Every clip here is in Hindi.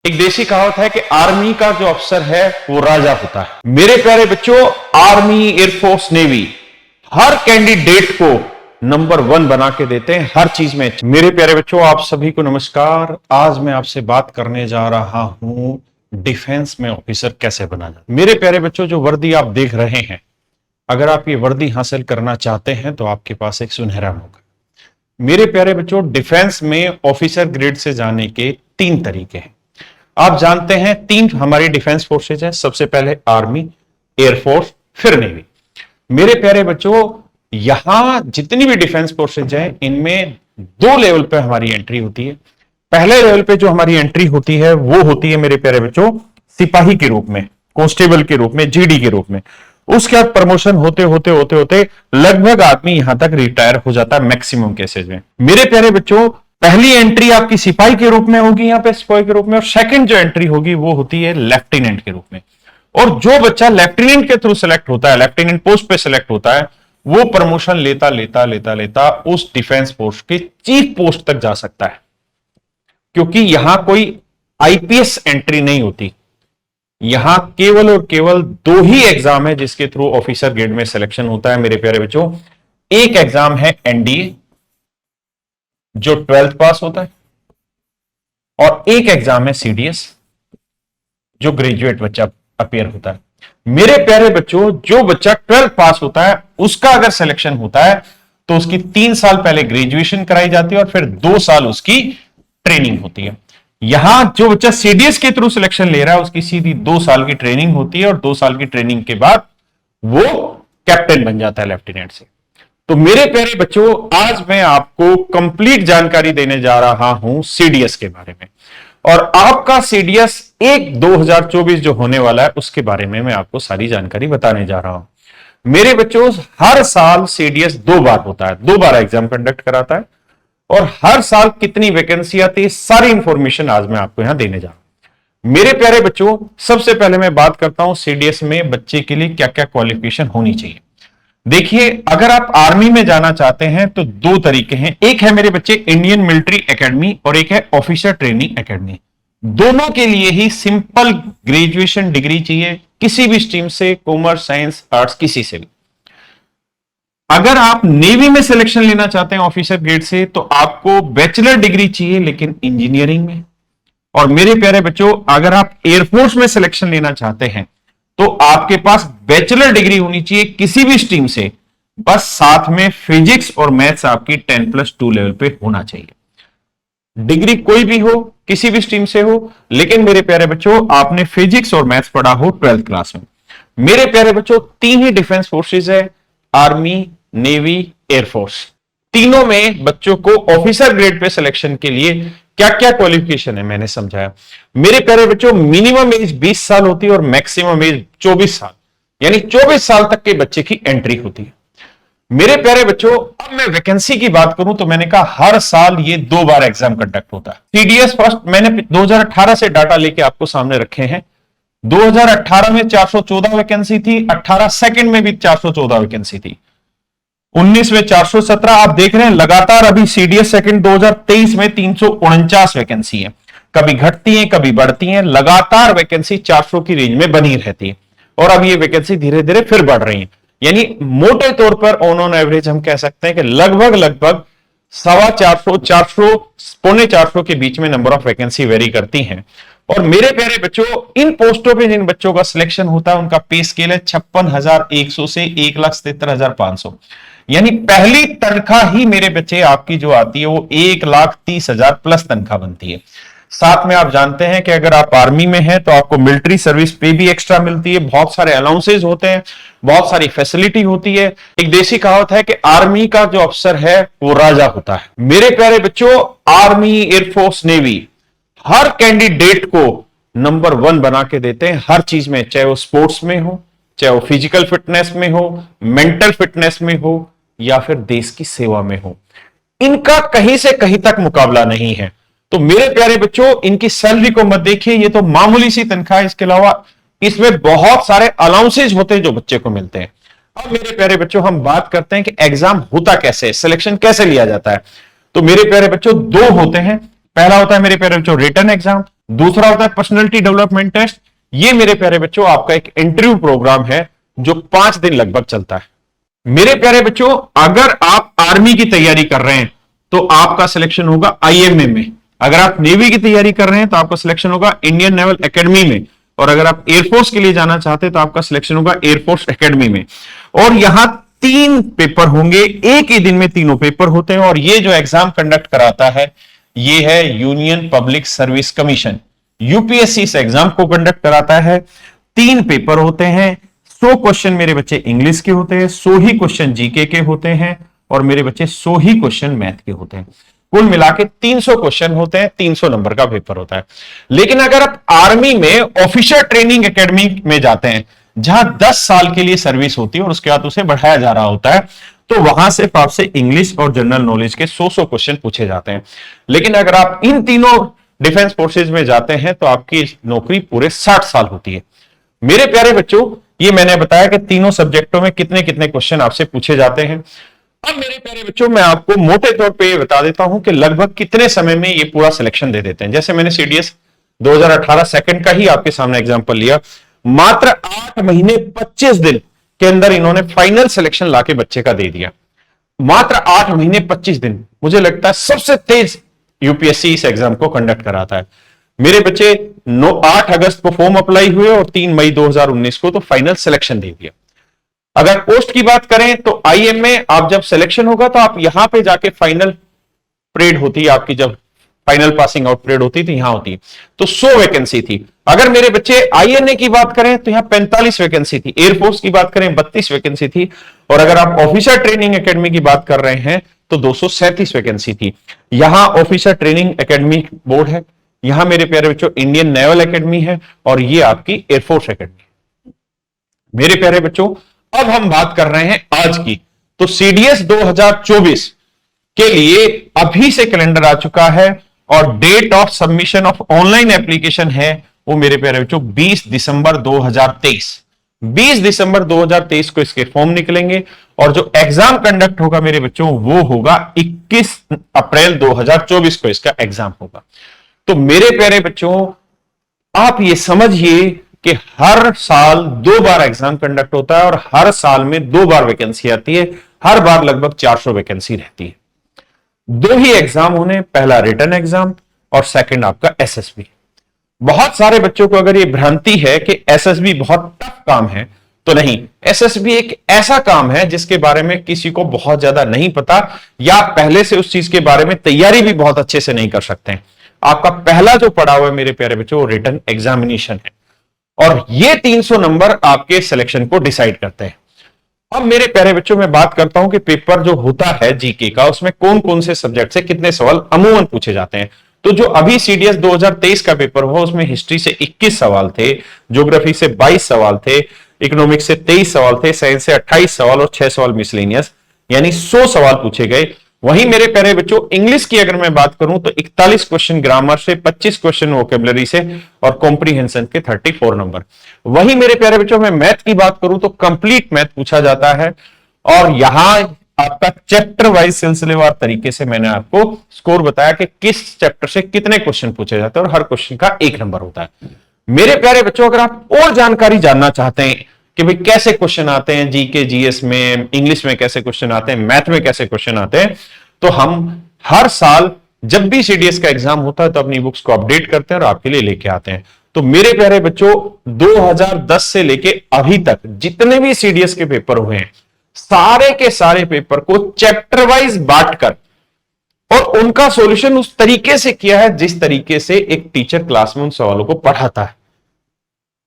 एक देसी कहावत है कि आर्मी का जो अफसर है वो राजा होता है। मेरे प्यारे बच्चों, आर्मी, एयरफोर्स, नेवी हर कैंडिडेट को नंबर 1 बना के देते हैं हर चीज में। मेरे प्यारे बच्चों, आप सभी को नमस्कार। आज मैं आपसे बात करने जा रहा हूं डिफेंस में ऑफिसर कैसे बना जाए। मेरे प्यारे बच्चों, जो वर्दी आप देख रहे हैं, अगर आप ये वर्दी हासिल करना चाहते हैं तो आपके पास एक सुनहरा मौका। मेरे प्यारे बच्चों, डिफेंस में ऑफिसर ग्रेड से जाने के 3 तरीके हैं। आप जानते हैं 3 हमारी डिफेंस फोर्सेज है। सबसे पहले आर्मी, एयरफोर्स, फिर नेवी। मेरे प्यारे बच्चों, यहां जितनी भी डिफेंस फोर्सेज हैं, इनमें 2 लेवल पे हमारी एंट्री होती है। पहले लेवल पे जो हमारी एंट्री होती है वो होती है मेरे प्यारे बच्चों सिपाही के रूप में, कांस्टेबल के रूप में, जीडी के रूप में। उसके बाद प्रमोशन होते होते होते होते लगभग आदमी यहां तक रिटायर हो जाता है मैक्सिमम केसेज में। मेरे प्यारे बच्चों, पहली एंट्री आपकी सिपाही के रूप में होगी यहां पे, सिपाही के रूप में, और सेकंड जो एंट्री होगी वो होती है लेफ्टिनेंट के रूप में। और जो बच्चा लेफ्टिनेंट के थ्रू सेलेक्ट होता है, लेफ्टिनेंट पोस्ट पे सेलेक्ट होता है, वो प्रमोशन लेता लेता लेता लेता उस डिफेंस फोर्स के चीफ पोस्ट तक जा सकता है। क्योंकि यहां कोई आईपीएस एंट्री नहीं होती, यहां केवल और केवल 2 ही एग्जाम है जिसके थ्रू ऑफिसर ग्रेड में सिलेक्शन होता है। मेरे प्यारे बच्चों, एक एग्जाम है एनडीए जो 12th पास होता है, और एक एग्जाम है सीडीएस जो ग्रेजुएट बच्चा अपियर होता है। मेरे प्यारे बच्चों, जो बच्चा 12th पास होता है उसका अगर सिलेक्शन होता है तो उसकी 3 साल पहले ग्रेजुएशन कराई जाती है और फिर 2 साल उसकी ट्रेनिंग होती है। यहां जो बच्चा सीडीएस के थ्रू सिलेक्शन ले रहा है उसकी सीधी 2 साल की ट्रेनिंग होती है, और 2 साल की ट्रेनिंग के बाद वो कैप्टन बन जाता है लेफ्टिनेंट से। तो मेरे प्यारे बच्चों, आज मैं आपको कंप्लीट जानकारी देने जा रहा हूं सीडीएस के बारे में, और आपका सीडीएस 1/2024 जो होने वाला है उसके बारे में मैं आपको सारी जानकारी बताने जा रहा हूं। मेरे बच्चों, हर साल सीडीएस 2 बार होता है, 2 बार एग्जाम कंडक्ट कराता है, और हर साल कितनी वैकेंसी आती है सारी इंफॉर्मेशन आज मैं आपको यहां देने जा रहा हूं। मेरे प्यारे बच्चों, सबसे पहले मैं बात करता हूं सीडीएस में बच्चे के लिए क्या क्या क्वालिफिकेशन होनी चाहिए। देखिए, अगर आप आर्मी में जाना चाहते हैं तो 2 तरीके हैं। एक है मेरे बच्चे इंडियन मिलिट्री एकेडमी, और एक है ऑफिसर ट्रेनिंग एकेडमी। दोनों के लिए ही सिंपल ग्रेजुएशन डिग्री चाहिए, किसी भी स्ट्रीम से, कॉमर्स, साइंस, आर्ट्स, किसी से भी। अगर आप नेवी में सिलेक्शन लेना चाहते हैं ऑफिसर ग्रेड से तो आपको बैचलर डिग्री चाहिए, लेकिन इंजीनियरिंग में। और मेरे प्यारे बच्चों, अगर आप एयरफोर्स में सिलेक्शन लेना चाहते हैं तो आपके पास बैचलर डिग्री होनी चाहिए किसी भी स्ट्रीम से, बस साथ में फिजिक्स और मैथ्स आपकी 10+2 लेवल पे होना चाहिए। डिग्री कोई भी हो, किसी भी स्ट्रीम से हो, लेकिन मेरे प्यारे बच्चों आपने फिजिक्स और मैथ्स पढ़ा हो 12th क्लास में। मेरे प्यारे बच्चों, 3 ही डिफेंस फोर्सेज है, आर्मी, नेवी, एयरफोर्स। तीनों में बच्चों को ऑफिसर ग्रेड पे सिलेक्शन के लिए क्या क्या क्वालिफिकेशन है मैंने समझाया। मेरे प्यारे बच्चों, मिनिमम एज 20 साल होती है और मैक्सिमम एज 24 साल, यानी 24 साल तक के बच्चे की एंट्री होती है। मेरे प्यारे बच्चों, अब मैं वैकेंसी की बात करूं तो मैंने कहा हर साल ये 2 बार एग्जाम कंडक्ट होता है। सीडीएस फर्स्ट मैंने 2018 से डाटा लेके आपको सामने रखे हैं। 2018 में 414 वैकेंसी थी, 18 सेकंड में भी 414 वैकेंसी थी, 19 में 417। आप देख रहे हैं लगातार अभी सीडीएस सेकंड 2023 में 349 वैकेंसी है, कभी घटती है कभी बढ़ती है, लगातार वैकेंसी 400 की रेंज में बनी रहती है, और अब ये वैकेंसी धीरे धीरे फिर बढ़ रही है। यानी मोटे तौर पर ऑन एवरेज हम कह सकते हैं कि लगभग 450, 400, 450 के बीच में नंबर ऑफ वैकेंसी वेरी करती हैं। और मेरे प्यारे बच्चों, इन पोस्टों पे जिन बच्चों का सिलेक्शन होता है उनका पे स्केल है 56,100 से 1,77,500। यानी पहली तनख्वाह ही मेरे बच्चे आपकी जो आती है वो 1,30,000 प्लस तनख्वाह बनती है। साथ में आप जानते हैं कि अगर आप आर्मी में हैं तो आपको मिलिट्री सर्विस पे भी एक्स्ट्रा मिलती है, बहुत सारे अलाउंसेज होते हैं, बहुत सारी फैसिलिटी होती है। एक देसी कहावत है कि आर्मी का जो अफसर है वो राजा होता है। मेरे प्यारे बच्चों, आर्मी, एयरफोर्स, नेवी हर कैंडिडेट को नंबर 1 बना के देते हैं हर चीज में, चाहे वो स्पोर्ट्स में हो, चाहे वो फिजिकल फिटनेस में हो, मेंटल फिटनेस में हो, या फिर देश की सेवा में हो। इनका कहीं से कहीं तक मुकाबला नहीं है। तो मेरे प्यारे बच्चों, इनकी सैलरी को मत देखिए, ये तो मामूली सी तनख्वाह, इसके अलावा इसमें बहुत सारे अलाउंसेज होते हैं जो बच्चे को मिलते हैं। अब मेरे प्यारे बच्चों, हम बात करते हैं कि एग्जाम होता कैसे, सिलेक्शन कैसे लिया जाता है। तो मेरे प्यारे बच्चों, 2 होते हैं। पहला होता है मेरे प्यारे बच्चों रिटन एग्जाम, दूसरा होता है पर्सनैलिटी डेवलपमेंट टेस्ट। ये मेरे प्यारे बच्चों आपका एक इंटरव्यू प्रोग्राम है जो 5 दिन लगभग चलता है। मेरे प्यारे बच्चों अगर आप आर्मी की तैयारी कर रहे हैं तो आपका सिलेक्शन होगा आईएमए में, अगर आप नेवी की तैयारी कर रहे हैं तो आपका सिलेक्शन होगा इंडियन नेवल एकेडमी में, और अगर आप एयरफोर्स के लिए जाना चाहते हैं तो आपका सिलेक्शन होगा एयरफोर्स एकेडमी में। और यहां 3 पेपर होंगे, एक ही दिन में तीनों पेपर होते हैं। और ये जो एग्जाम कंडक्ट कराता है ये है union public service commission, UPSC इस एग्जाम को कंडक्ट कराता है। 3 पेपर होते हैं, 100 क्वेश्चन मेरे बच्चे इंग्लिश के होते हैं, 100 ही क्वेश्चन जीके के होते हैं, और मेरे बच्चे 100 ही क्वेश्चन मैथ के होते हैं। कुल मिला के 300 क्वेश्चन होते हैं, 300 नंबर का पेपर होता है। लेकिन अगर आप आर्मी में ऑफिसर ट्रेनिंग एकेडमी में जाते हैं जहां 10 साल के लिए सर्विस होती है और उसके बाद उसे बढ़ाया जा रहा होता है, तो वहां सिर्फ आपसे इंग्लिश और जनरल नॉलेज के 100 क्वेश्चन पूछे जाते हैं। लेकिन अगर आप इन तीनों डिफेंस फोर्सेज में जाते हैं तो आपकी नौकरी पूरे 60 साल होती है। मेरे प्यारे बच्चों ये मैंने बताया कि तीनों सब्जेक्टों में कितने कितने क्वेश्चन आपसे पूछे जाते हैं। अब मेरे प्यारे बच्चों मैं आपको मोटे तौर पे ये बता देता हूं कि लगभग कितने समय में ये पूरा सिलेक्शन दे देते हैं। जैसे मैंने सीडीएस 2018 सेकंड का ही आपके सामने एग्जांपल लिया, मात्र 8 महीने 25 दिन के अंदर इन्होंने फाइनल सिलेक्शन लाके बच्चे का दे दिया। मात्र 8 महीने 25 दिन, मुझे लगता है सबसे तेज यूपीएससी इस एग्जाम को कंडक्ट कराता है। मेरे बच्चे 8 अगस्त को फॉर्म अप्लाई हुए और 3 मई 2019 को तो फाइनल सिलेक्शन दे दिया। अगर पोस्ट की बात करें तो आईएमए आप जब सिलेक्शन होगा तो आप यहां पे जाके फाइनल परेड होती है आपकी, जब फाइनल पासिंग आउट परेड होती थी यहां होती, तो 100 वैकेंसी थी। अगर मेरे बच्चे आईएनए की बात करें तो यहां 45 वैकेंसी थी, एयरफोर्स की बात करें 32 वैकेंसी थी, और अगर आप ऑफिसर ट्रेनिंग एकेडमी की बात कर रहे हैं तो 237 वैकेंसी थी। यहां ऑफिसर ट्रेनिंग एकेडमी बोर्ड है, यहां मेरे प्यारे बच्चों इंडियन नेवल एकेडमी है, और ये आपकी एयरफोर्स एकेडमी। मेरे प्यारे बच्चों अब हम बात कर रहे हैं आज की, तो सीडीएस 2024 के लिए अभी से कैलेंडर आ चुका है और date of submission of online application है वो मेरे प्यारे बच्चों 20 दिसंबर 2023। 20 दिसंबर 2023 को इसके फॉर्म निकलेंगे और जो एग्जाम कंडक्ट होगा मेरे बच्चों वो होगा 21 अप्रैल 2024 को इसका एग्जाम होगा। तो मेरे प्यारे बच्चों आप ये समझिए कि हर साल 2 बार एग्जाम कंडक्ट होता है और हर साल में 2 बार वैकेंसी आती है, हर बार लगभग 400 वैकेंसी रहती है। 2 ही एग्जाम होने, पहला रिटन एग्जाम और सेकंड आपका एसएसबी। बहुत सारे बच्चों को अगर ये भ्रांति है कि एसएसबी बहुत टफ काम है, तो नहीं, एसएसबी एक ऐसा काम है जिसके बारे में किसी को बहुत ज्यादा नहीं पता, या पहले से उस चीज के बारे में तैयारी भी बहुत अच्छे से नहीं कर सकते हैं। आपका पहला जो पड़ाव है मेरे प्यारे बच्चों वो रिटन एग्जामिनेशन है, और ये 300 नंबर आपके सिलेक्शन को डिसाइड करते हैं। अब मेरे प्यारे बच्चों मैं बात करता हूं कि पेपर जो होता है जीके का उसमें कौन कौन से सब्जेक्ट से कितने सवाल अमूमन पूछे जाते हैं। तो जो अभी सीडीएस 2023 का पेपर हुआ उसमें हिस्ट्री से 21 सवाल थे, ज्योग्राफी से 22 सवाल थे, इकोनॉमिक्स से 23 सवाल थे, साइंस से 28 सवाल और 6 सवाल मिसलेनियस, यानी 100 सवाल पूछे गए। वहीं मेरे प्यारे बच्चों इंग्लिश की अगर मैं बात करूं तो 41 क्वेश्चन ग्रामर से, 25 क्वेश्चन वोकेबलरी से और कॉम्प्रीहेंशन के 34 नंबर। वहीं मेरे प्यारे बच्चों मैं मैथ की बात करूं तो कंप्लीट मैथ पूछा जाता है, और यहां आपका चैप्टर वाइज सिलसिलेवार तरीके से मैंने आपको स्कोर बताया कि किस चैप्टर से कितने क्वेश्चन पूछे जाते हैं, और हर क्वेश्चन का 1 नंबर होता है। मेरे प्यारे बच्चों अगर आप और जानकारी जानना चाहते हैं कि भाई कैसे क्वेश्चन आते हैं जीके जीएस में, इंग्लिश में कैसे क्वेश्चन आते हैं, मैथ में कैसे क्वेश्चन आते हैं, तो हम हर साल जब भी सीडीएस का एग्जाम होता है तो अपनी बुक्स को अपडेट करते हैं और आपके लिए लेके आते हैं। तो मेरे प्यारे बच्चों 2010 से लेके अभी तक जितने भी सीडीएस के पेपर हुए हैं सारे के सारे पेपर को चैप्टर वाइज बांटकर और उनका सॉल्यूशन उस तरीके से किया है जिस तरीके से एक टीचर क्लास में उन सवालों को पढ़ाता है।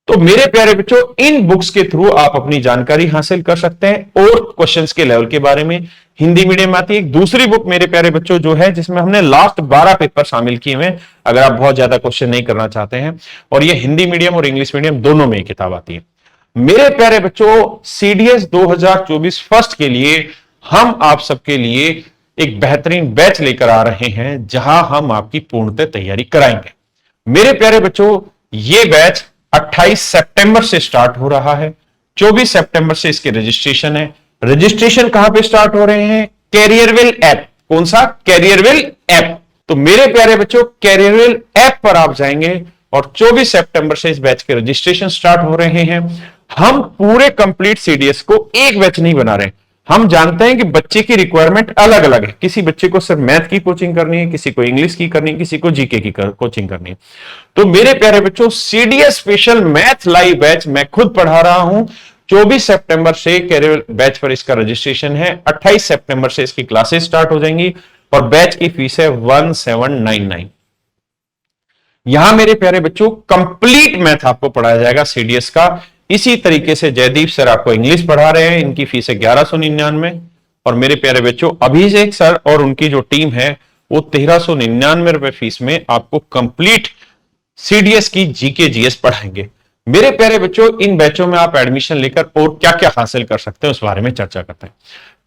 तो मेरे प्यारे बच्चों इन बुक्स के थ्रू आप अपनी जानकारी हासिल कर सकते हैं और क्वेश्चंस के लेवल के बारे में। हिंदी मीडियम में आती है एक दूसरी बुक मेरे प्यारे बच्चों जो है जिसमें हमने लास्ट 12 पेपर शामिल किए हुए हैं, अगर आप बहुत ज्यादा क्वेश्चन नहीं करना चाहते हैं, और ये हिंदी मीडियम और इंग्लिश मीडियम दोनों में किताब आती है। मेरे प्यारे बच्चों सीडीएस 2024 फर्स्ट के लिए हम आप सबके लिए एक बेहतरीन बैच लेकर आ रहे हैं जहां हम आपकी पूर्णतः तैयारी कराएंगे। मेरे प्यारे बच्चों ये बैच 28 सितंबर से स्टार्ट हो रहा है, 24 सितंबर से इसके रजिस्ट्रेशन है। रजिस्ट्रेशन कहां पे स्टार्ट हो रहे हैं? कैरियरविल ऐप। कौन सा? कैरियरविल ऐप। तो मेरे प्यारे बच्चों, कैरियर ऐप पर आप जाएंगे और 24 सितंबर से इस बैच के रजिस्ट्रेशन स्टार्ट हो रहे हैं। हम पूरे कंप्लीट सीडीएस को एक बैच नहीं बना रहे। हम जानते हैं कि बच्चे की रिक्वायरमेंट अलग अलग है। किसी बच्चे को सिर्फ मैथ की कोचिंग करनी है, किसी को इंग्लिश की करनी है, किसी को जीके की कोचिंग करनी है। तो मेरे प्यारे बच्चों, CDS special math live batch मैं खुद पढ़ा रहा हूं। 24 सितंबर से कैरियर बैच पर इसका रजिस्ट्रेशन है। 28 सितंबर से इसकी क्लासेस स्टार्ट हो जाएंगी और बैच की फीस है 1799। यहां मेरे प्यारे बच्चों, कंप्लीट मैथ आपको पढ़ाया जाएगा सीडीएस का। इसी तरीके से जयदीप सर आपको इंग्लिश पढ़ा रहे हैं, इनकी फीस है 1199। और मेरे प्यारे बच्चों, अभिषेक सर और उनकी जो टीम है वो 1399 रुपए फीस में आपको कंप्लीट सीडीएस की जीके जीएस पढ़ाएंगे। मेरे प्यारे बच्चों, इन बैचों में आप एडमिशन लेकर और क्या क्या हासिल कर सकते हैं उस बारे में चर्चा करते हैं।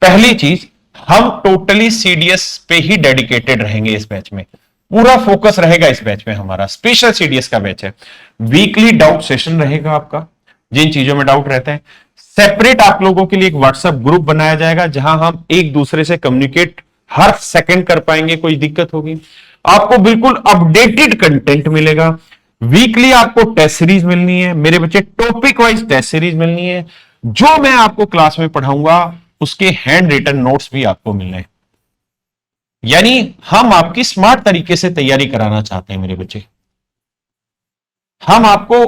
पहली चीज, हम टोटली सीडीएस पे ही डेडिकेटेड रहेंगे। इस बैच में पूरा फोकस रहेगा। इस बैच में हमारा स्पेशल सीडीएस का बैच है। वीकली डाउट सेशन रहेगा आपका, जिन चीजों में डाउट रहते हैं। सेपरेट आप लोगों के लिए एक व्हाट्सएप ग्रुप बनाया जाएगा जहां हम एक दूसरे से कम्युनिकेट हर सेकंड कर पाएंगे। कोई दिक्कत होगी, आपको बिल्कुल अपडेटेड कंटेंट मिलेगा। वीकली आपको टेस्ट सीरीज मिलनी है मेरे बच्चे, टॉपिक वाइज टेस्ट सीरीज मिलनी है। जो मैं आपको क्लास में पढ़ाऊंगा उसके हैंड रिटन नोट्स भी आपको मिलने हैं। यानी हम आपकी स्मार्ट तरीके से तैयारी कराना चाहते हैं मेरे बच्चे। हम आपको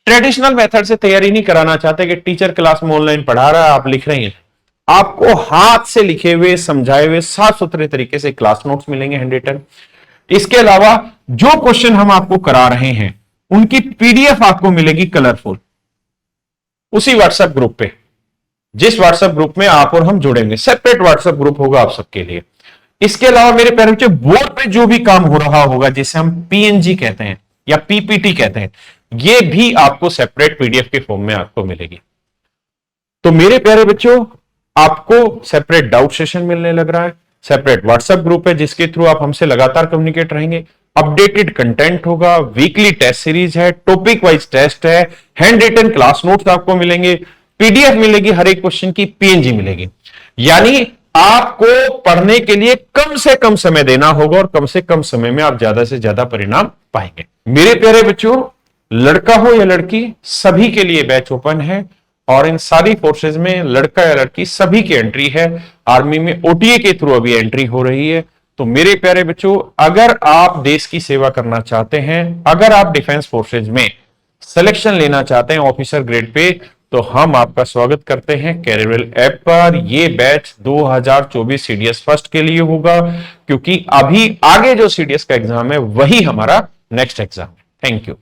ट्रेडिशनल मेथड से तैयारी नहीं कराना चाहते कि टीचर क्लास में ऑनलाइन पढ़ा रहा है, आप लिख रहे हैं। आपको हाथ से लिखे हुए, समझाए हुए, साफ सुथरे तरीके से क्लास नोट्स मिलेंगे हैंड रिटन। इसके अलावा जो क्वेश्चन हम आपको करा रहे हैं उनकी पीडीएफ आपको मिलेगी कलरफुल, उसी व्हाट्सएप ग्रुप पे, जिस व्हाट्सएप ग्रुप में आप और हम जुड़ेंगे। सेपरेट व्हाट्सएप ग्रुप होगा आप सबके लिए। इसके अलावा मेरे प्यारे बच्चे, बोर्ड पे जो भी काम हो रहा होगा, जिसे हम पीएनजी कहते हैं या पीपीटी कहते हैं, ये भी आपको सेपरेट पीडीएफ के फॉर्म में आपको मिलेगी। तो मेरे प्यारे बच्चों, आपको सेपरेट डाउट सेशन मिलने लग रहा है। सेपरेट व्हाट्सएप ग्रुप है जिसके थ्रू आप हमसे लगातार कम्युनिकेट रहेंगे। अपडेटेड कंटेंट होगा, वीकली टेस्ट सीरीज है, टॉपिक वाइज टेस्ट है, हैंड रिटन क्लास नोट्स आपको मिलेंगे, पीडीएफ मिलेगी, हर एक क्वेश्चन की पीएनजी मिलेगी। यानी आपको पढ़ने के लिए कम से कम समय देना होगा और कम से कम समय में आप ज्यादा से ज्यादा परिणाम पाएंगे। मेरे प्यारे बच्चों, लड़का हो या लड़की, सभी के लिए बैच ओपन है। और इन सारी फोर्सेज में लड़का या लड़की सभी की एंट्री है। आर्मी में ओटीए के थ्रू अभी एंट्री हो रही है। तो मेरे प्यारे बच्चों, अगर आप देश की सेवा करना चाहते हैं, अगर आप डिफेंस फोर्सेज में सिलेक्शन लेना चाहते हैं ऑफिसर ग्रेड पे, तो हम आपका स्वागत करते हैं कैरियर ऐप पर। ये बैच 2024 सीडीएस फर्स्ट के लिए होगा, क्योंकि अभी आगे जो सीडीएस का एग्जाम है वही हमारा नेक्स्ट एग्जाम है। Thank you.